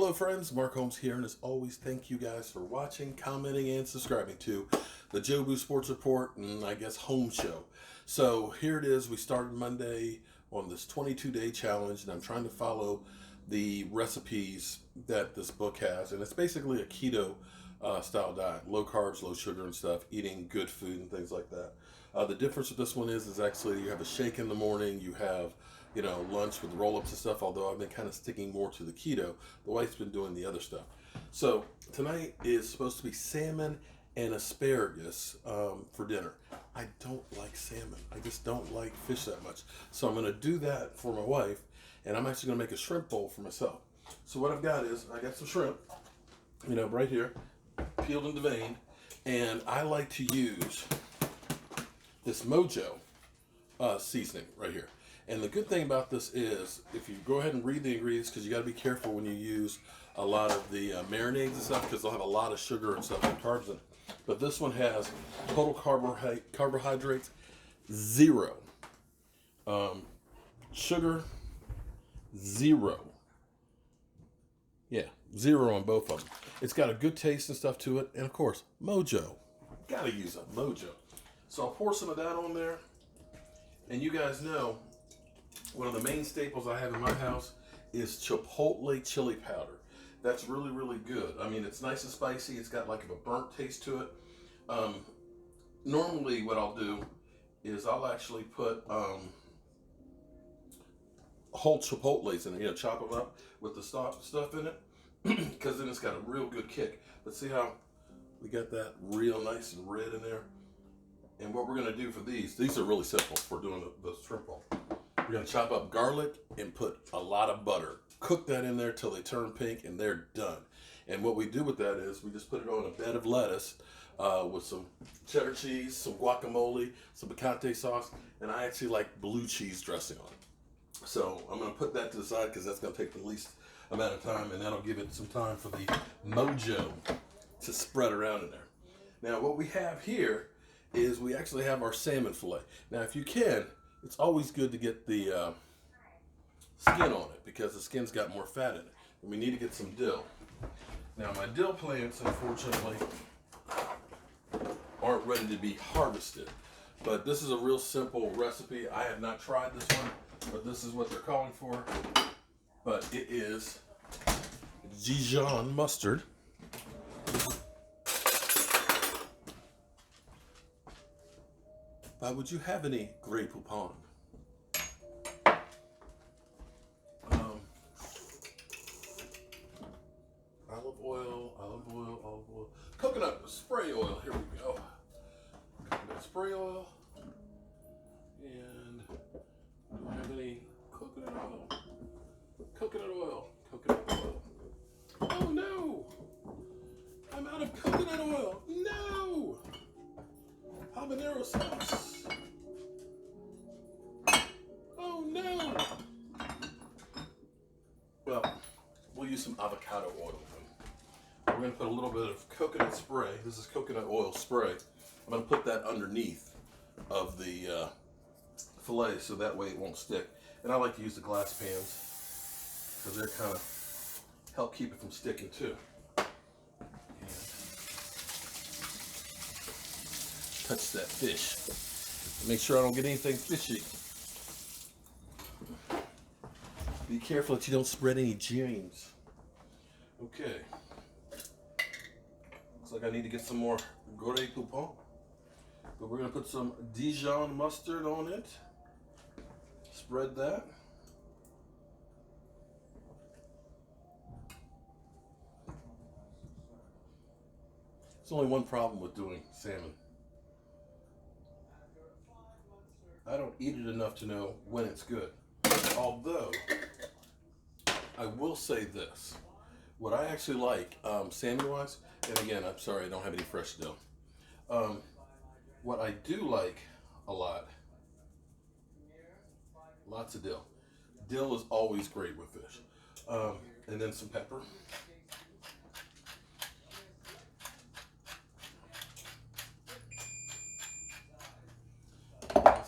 Hello friends, Mark Holmes here, and as always, thank you guys for watching, commenting, and subscribing to the Jobu Sports Report and I guess Home Show. So here it is. We started Monday on this 22-day challenge, and I'm trying to follow the recipes that this book has, and it's basically a keto style diet, low carbs, low sugar and stuff, eating good food and things like that. The difference with this one is actually you have a shake in the morning, you have lunch with roll-ups and stuff, although I've been kind of sticking more to the keto. The wife's been doing the other stuff. So tonight is supposed to be salmon and asparagus for dinner. I don't like salmon. I just don't like fish that much. So I'm going to do that for my wife, and I'm actually going to make a shrimp bowl for myself. So what I've got is, I got some shrimp, right here, peeled and deveined, and I like to use this Mojo seasoning right here. And the good thing about this is, if you go ahead and read the ingredients, because you got to be careful when you use a lot of the marinades and stuff, because they'll have a lot of sugar and stuff and carbs in it. But this one has total carbohydrates, 0. Sugar, 0. Yeah, 0 on both of them. It's got a good taste and stuff to it. And of course, Mojo. Got to use a Mojo. So I'll pour some of that on there. And you guys know, one of the main staples I have in my house is chipotle chili powder. That's really, really good. I mean, it's nice and spicy. It's got like a burnt taste to it. Normally what I'll do is I'll actually put whole chipotles in it, chop them up with the stuff in it, because then it's got a real good kick. But see how we got that real nice and red in there? And what we're going to do for these are really simple for doing the shrimp bowl. We're going to chop up garlic and put a lot of butter. Cook that in there till they turn pink, and they're done. And what we do with that is we just put it on a bed of lettuce with some cheddar cheese, some guacamole, some picante sauce, and I actually like blue cheese dressing on it. So I'm going to put that to the side because that's going to take the least amount of time, and that'll give it some time for the Mojo to spread around in there. Now what we have here is we actually have our salmon fillet. Now if you can, it's always good to get the skin on it, because the skin's got more fat in it. And we need to get some dill. Now my dill plants, unfortunately, aren't ready to be harvested. But this is a real simple recipe. I have not tried this one, but this is what they're calling for. But it is Dijon mustard. Would you have any Grey Poupon? Olive oil. Coconut spray oil. Here we go. Coconut spray oil. And do I have any coconut oil? Coconut oil. Oh no! I'm out of coconut oil. No! Habanero sauce. Oh no! Well, we'll use some avocado oil then. We're going to put a little bit of coconut spray. This is coconut oil spray. I'm going to put that underneath of the fillet so that way it won't stick. And I like to use the glass pans because they're kind of help keep it from sticking too. Touch that fish. Make sure I don't get anything fishy. Be careful that you don't spread any germs. Okay. Looks like I need to get some more Grey Poupon. But we're going to put some Dijon mustard on it. Spread that. There's only one problem with doing salmon. I don't eat it enough to know when it's good. Although, I will say this. What I actually like, salmon-wise, and again, I'm sorry, I don't have any fresh dill. What I do like a lot, lots of dill. Dill is always great with fish. And then some pepper.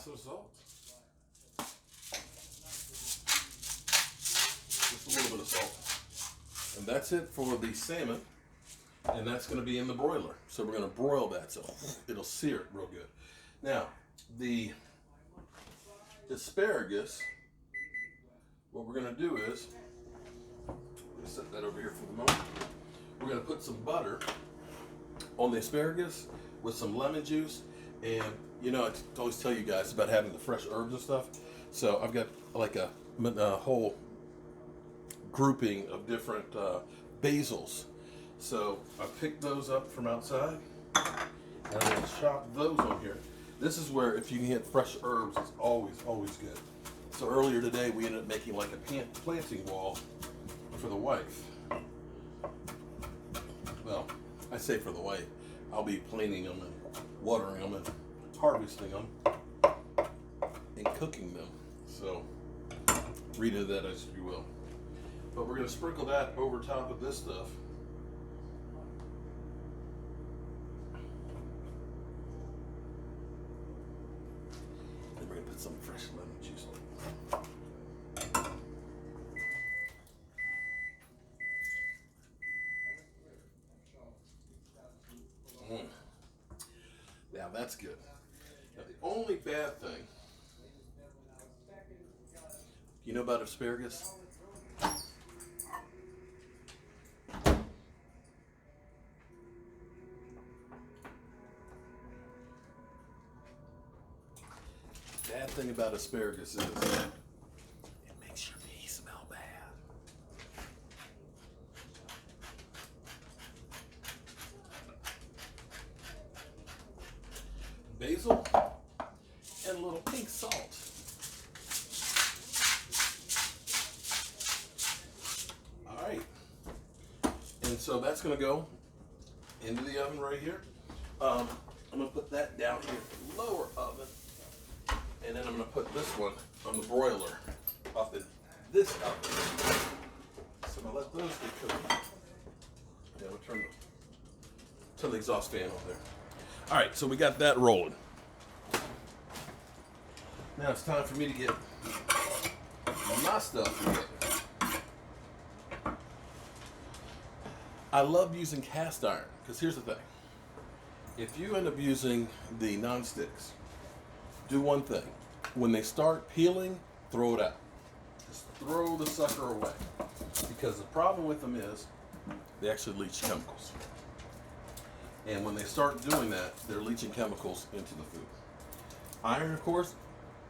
Some salt. Just a little bit of salt. And that's it for the salmon, and that's going to be in the broiler. So we're going to broil that so it'll sear it real good. Now, the asparagus, what we're going to do is, set that over here for the moment. We're going to put some butter on the asparagus with some lemon juice. And you know, I always tell you guys about having the fresh herbs and stuff. So I've got like a whole grouping of different basils. So I picked those up from outside and I'm going to chop those on here. This is where, if you can get fresh herbs, it's always good. So earlier today we ended up making like a planting wall for the wife. Well, I say for the wife. I'll be planting them and watering them and harvesting them and cooking them. So read into that as you will. But we're going to sprinkle that over top of this stuff. And we're going to put some fresh lemon juice on it. Now that's good. Now the only bad thing, you know about asparagus? Bad thing about asparagus is it makes your pee smell bad. Basil and a little pink salt. All right. And so that's going to go into the oven right here. I'm going to put that down here in the lower oven. And then I'm going to put this one on the broiler up in this oven. So I'm going to let those get cooking. Yeah, we'll turn the exhaust fan on there. All right, so we got that rolling. Now it's time for me to get my stuff together. I love using cast iron, because here's the thing. If you end up using the non-sticks, do one thing. When they start peeling, throw it out. Just throw the sucker away. Because the problem with them is they actually leach chemicals. And when they start doing that, they're leaching chemicals into the food. Iron, of course,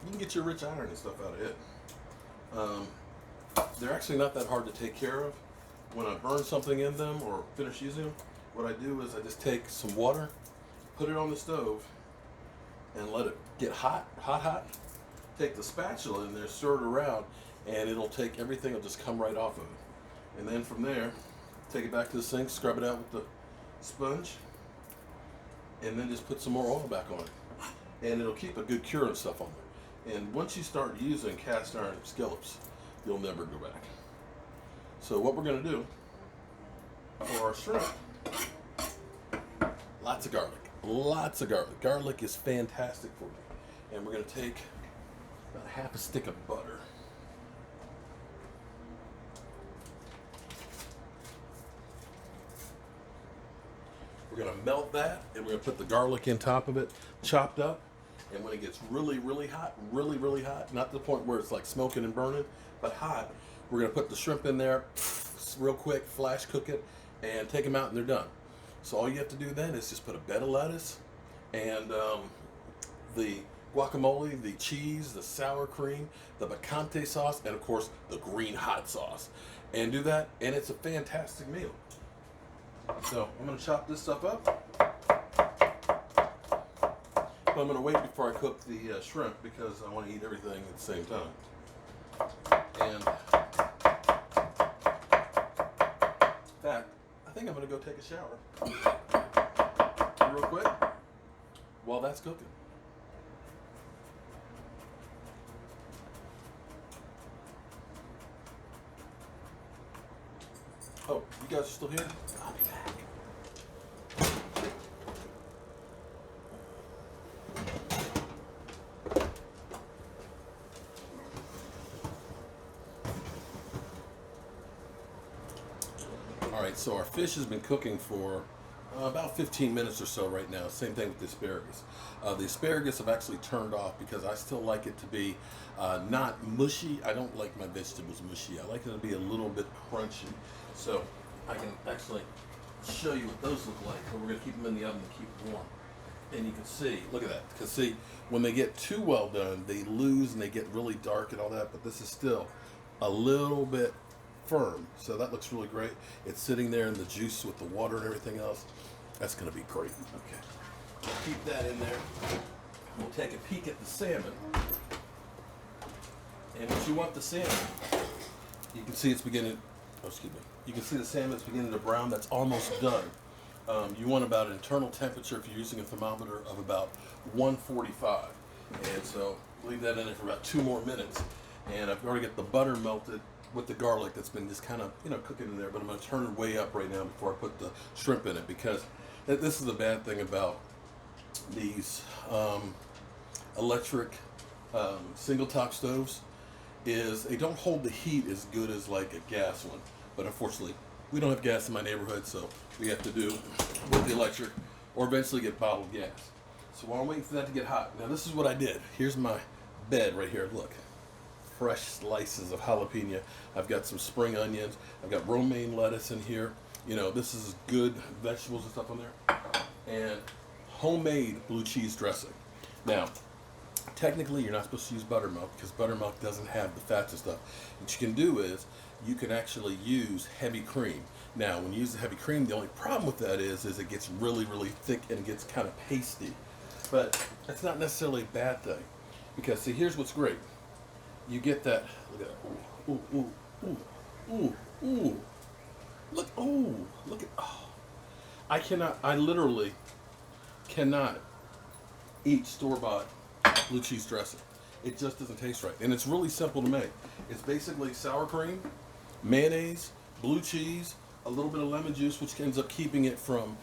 you can get your rich iron and stuff out of it. They're actually not that hard to take care of. When I burn something in them or finish using them, what I do is I just take some water, put it on the stove, and let it get hot. Take the spatula in there, stir it around, and it'll take everything, will just come right off of it. And then from there, take it back to the sink, scrub it out with the sponge, and then just put some more oil back on it. And it'll keep a good cure and stuff on there. And once you start using cast iron skillets, you'll never go back. So what we're going to do for our shrimp, lots of garlic. Lots of garlic. Garlic is fantastic for you. And we're going to take about half a stick of butter. We're going to melt that, and we're going to put the garlic in top of it, chopped up. And when it gets really, really hot, really hot, not to the point where it's like smoking and burning, but hot, we're going to put the shrimp in there real quick, flash cook it, and take them out, and they're done. So all you have to do then is just put a bed of lettuce and the guacamole, the cheese, the sour cream, the picante sauce, and of course the green hot sauce. And do that, and it's a fantastic meal. So I'm going to chop this stuff up. But I'm going to wait before I cook the shrimp because I want to eat everything at the same time. And in fact, I think I'm going to go take a shower real quick while that's cooking. Oh, you guys are still here? I'll be back. right, so our fish has been cooking for about 15 minutes or so right now. Same thing with the asparagus. The asparagus I've actually turned off because I still like it to be not mushy. I don't like my vegetables mushy. I like it to be a little bit crunchy. So I can actually show you what those look like. But we're going to keep them in the oven to keep warm. And you can see, look at that. Because see, when they get too well done, they lose and they get really dark and all that. But this is still a little bit firm. So that looks really great. It's sitting there in the juice with the water and everything else. That's going to be great. Okay. We'll keep that in there. We'll take a peek at the salmon. And if you want the salmon, you can see it's beginning, oh, excuse me. You can see the salmon's beginning to brown. That's almost done. You want about an internal temperature, if you're using a thermometer, of about 145. And so leave that in there for about 2 more minutes. And I've already got the butter melted with the garlic that's been just kind of, cooking in there. But I'm going to turn it way up right now before I put the shrimp in it, because this is the bad thing about these electric single top stoves, is they don't hold the heat as good as like a gas one. But unfortunately, we don't have gas in my neighborhood, so we have to do with the electric or eventually get bottled gas. So while I'm waiting for that to get hot, now this is what I did. Here's my bed right here. Look, fresh slices of jalapeno. I've got some spring onions. I've got romaine lettuce in here. This is good vegetables and stuff on there. And homemade blue cheese dressing. Now, technically you're not supposed to use buttermilk because buttermilk doesn't have the fats and stuff. What you can do is you can actually use heavy cream. Now, when you use the heavy cream, the only problem with that is it gets really, really thick and it gets kind of pasty. But that's not necessarily a bad thing, because see, here's what's great. You get that, look at that, ooh, ooh, ooh, ooh, ooh. Look at, I literally cannot eat store-bought blue cheese dressing. It just doesn't taste right. And it's really simple to make. It's basically sour cream, mayonnaise, blue cheese, a little bit of lemon juice, which ends up keeping it from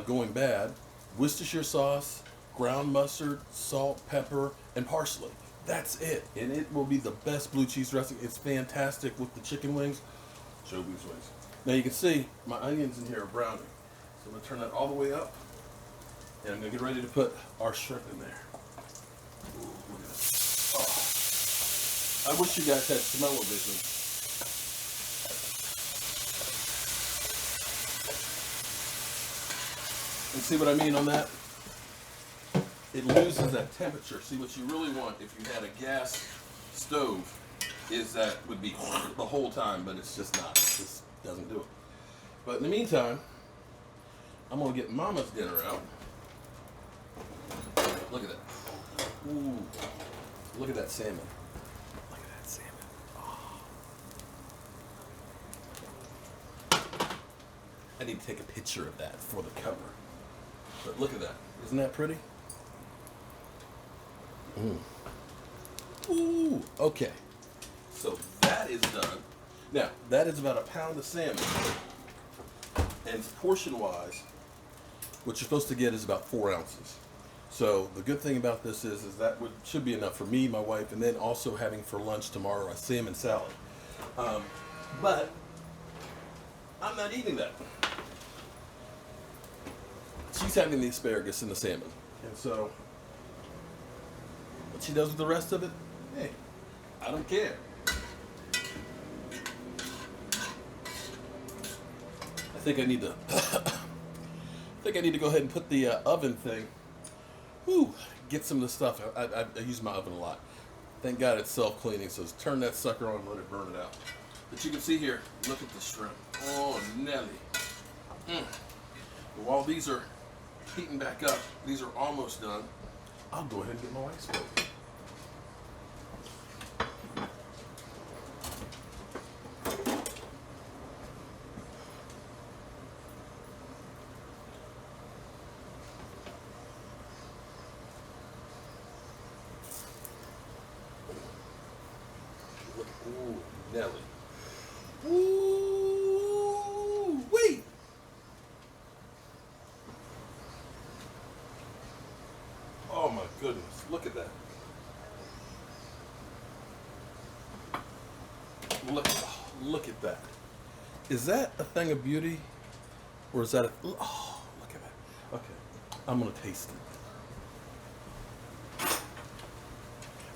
going bad, Worcestershire sauce, ground mustard, salt, pepper, and parsley. That's it. And it will be the best blue cheese dressing. It's fantastic with the chicken wings, Jobu's wings. Now you can see my onions in here are browning. So I'm going to turn that all the way up. And I'm going to get ready to put our shrimp in there. Ooh, look at that. Oh. I wish you guys had smell-o-vision. And see what I mean on that? It loses that temperature. See, what you really want if you had a gas stove is that would be the whole time, but it's just not. It just doesn't do it. But in the meantime, I'm going to get Mama's dinner out. Look at that. Ooh. Look at that salmon. Look at that salmon. Oh. I need to take a picture of that for the cover. But look at that. Isn't that pretty? Ooh, okay. So that is done. Now, that is about a pound of salmon. And portion-wise, what you're supposed to get is about 4 ounces. So the good thing about this is that should be enough for me, my wife, and then also having for lunch tomorrow a salmon salad. But I'm not eating that. She's having the asparagus and the salmon. And so what she does with the rest of it, hey, I don't care. I think I need to go ahead and put the oven thing. Get some of the stuff. I use my oven a lot. Thank God it's self-cleaning, so just turn that sucker on and let it burn it out. But you can see here, look at the shrimp. Oh, Nelly. While these are heating back up, these are almost done. I'll go ahead and get my wife's plate. Ooh, Nelly. Ooh, wait. Oh my goodness, look at that. Look at that. Is that a thing of beauty? Or is that a... Oh, look at that. Okay. I'm going to taste it.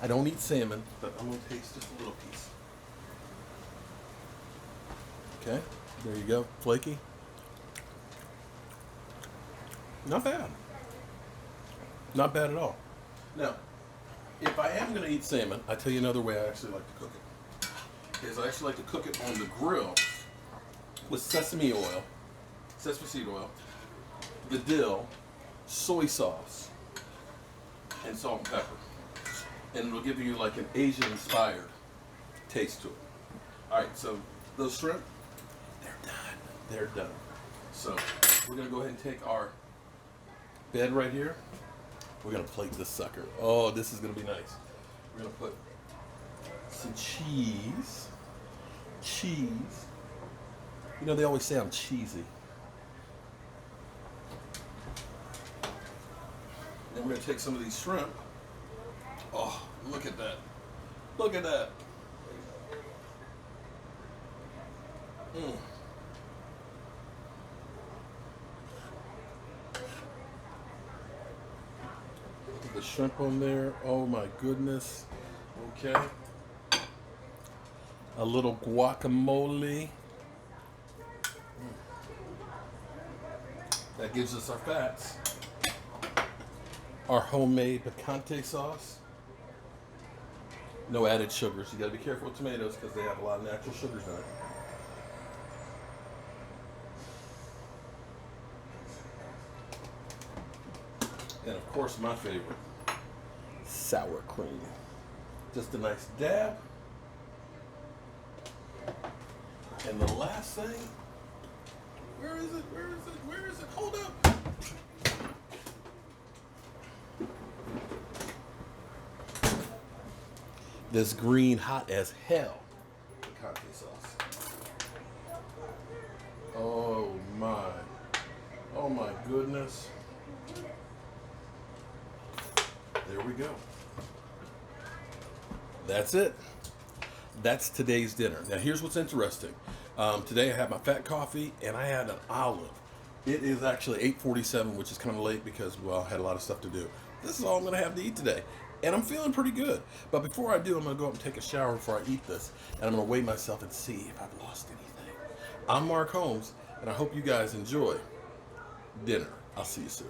I don't eat salmon, but I'm going to taste just a little piece. Okay. There you go. Flaky. Not bad. Not bad at all. Now, if I am going to eat salmon, I tell you another way I actually like to cook it. Is I actually like to cook it on the grill with sesame oil, sesame seed oil, the dill, soy sauce, and salt and pepper. And it'll give you like an Asian-inspired taste to it. All right, so those shrimp, they're done. They're done. So we're going to go ahead and take our bed right here. We're going to plate this sucker. Oh, this is going to be nice. We're going to put some cheese. Cheese. You know, they always say I'm cheesy. Then we're going to take some of these shrimp. Oh, look at that. Look at that. Mm. Look at the shrimp on there. Oh my goodness. Okay. A little guacamole. That gives us our fats. Our homemade picante sauce. No added sugars. You gotta be careful with tomatoes because they have a lot of natural sugars in it. And of course, my favorite, sour cream. Just a nice dab. And the last thing, where is it? Where is it? Where is it? Hold up. This green hot as hell picante sauce. Oh my goodness. There we go. That's it. That's today's dinner. Now here's what's interesting. Today I had my fat coffee and I had an olive. It is actually 8:47, which is kind of late because, well, I had a lot of stuff to do. This is all I'm going to have to eat today. And I'm feeling pretty good. But before I do, I'm going to go up and take a shower before I eat this. And I'm going to weigh myself and see if I've lost anything. I'm Mark Holmes, and I hope you guys enjoy dinner. I'll see you soon.